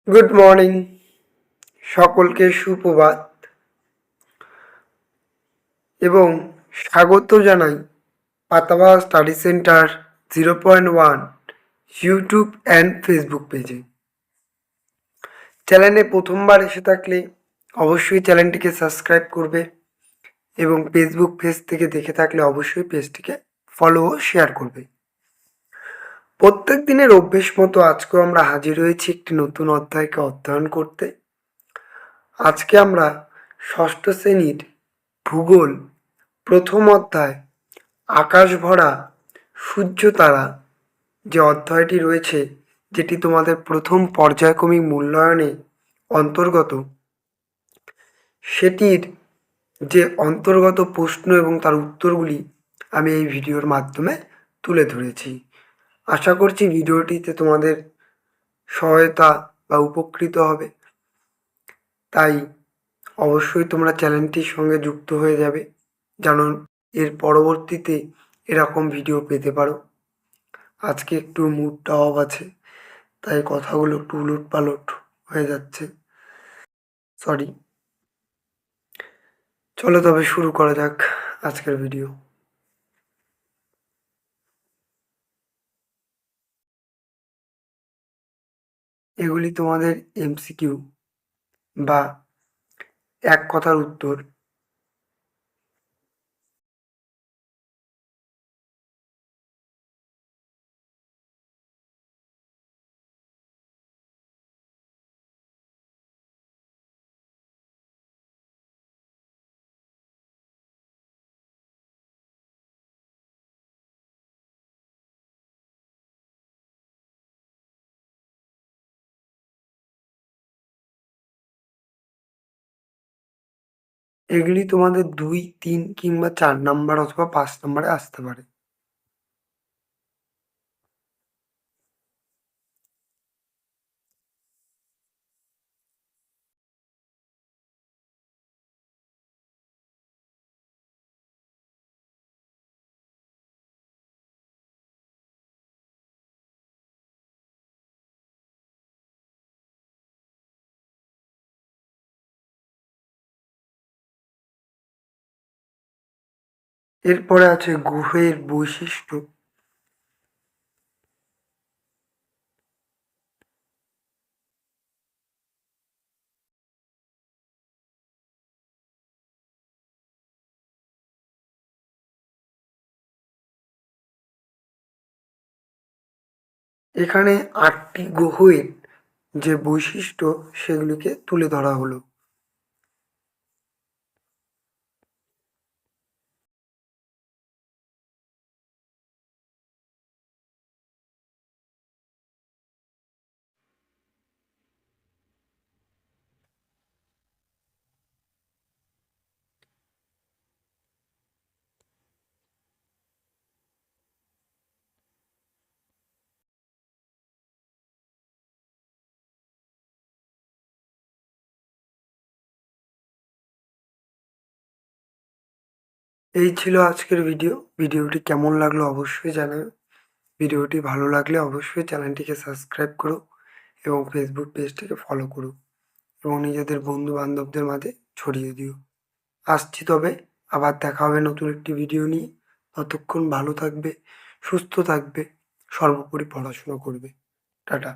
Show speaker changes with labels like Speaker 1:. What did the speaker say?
Speaker 1: Good morning, সকলকে সুপ্রভাত এবং স্বাগত জানাই Patabahar study centre 0.1 YouTube and Facebook পেজে। চ্যানেলে প্রথমবার এসে থাকলে অবশ্যই চ্যানেলটিকে সাবস্ক্রাইব করবে এবং ফেসবুক পেজ থেকে দেখে থাকলে অবশ্যই পেজটিকে ফলো ও শেয়ার করবে। প্রত্যেক দিনের অভ্যেস মতো আজকেও আমরা হাজির হয়েছি একটি নতুন অধ্যায়কে অধ্যয়ন করতে। আজকে আমরা ষষ্ঠ শ্রেণীর ভূগোল প্রথম অধ্যায় আকাশ ভরা সূর্য তারা যে অধ্যায়টি রয়েছে, যেটি তোমাদের প্রথম পর্যায়ক্রমিক মূল্যায়নে অন্তর্গত, সেটির যে অন্তর্গত প্রশ্ন এবং তার উত্তরগুলি আমি এই ভিডিওর মাধ্যমে তুলে ধরেছি। আশা করছি ভিডিওটিতে তোমাদের সহায়তা বা উপকৃত হবে, তাই অবশ্যই তোমরা চ্যানেলটির সঙ্গে যুক্ত হয়ে যাবে যেন এর পরবর্তীতে এরকম ভিডিও পেতে পারো। আজকে একটু মুডটা অফ আছে, তাই কথাগুলো একটু উলটপালট হয়ে যাচ্ছে, সরি। চলো তবে শুরু করা যাক আজকের ভিডিও। এগুলি তোমাদের এমসিকিউ বা এক কথার উত্তর। এগুলি তোমাদের 2, 3 কিংবা 4 নাম্বার অথবা 5 নাম্বারে আসতে পারে। এরপরে আছে গ্রহের বৈশিষ্ট্য। এখানে 8টি গ্রহের যে বৈশিষ্ট্য সেগুলিকে তুলে ধরা হলো। এই ছিল আজকের ভিডিও। ভিডিওটি কেমন লাগলো অবশ্যই জানাবে। ভিডিওটি ভালো লাগলে অবশ্যই চ্যানেলটিকে সাবস্ক্রাইব করো এবং ফেসবুক পেজটিকে ফলো করো এবং নিজেদের বন্ধু বান্ধবদের মাঝে ছড়িয়ে দিও। আসছি তবে, আবার দেখা হবে নতুন একটি ভিডিও নিয়ে। ততক্ষণ ভালো থাকবে, সুস্থ থাকবে, সর্বোপরি পড়াশোনা করবে। টাটা।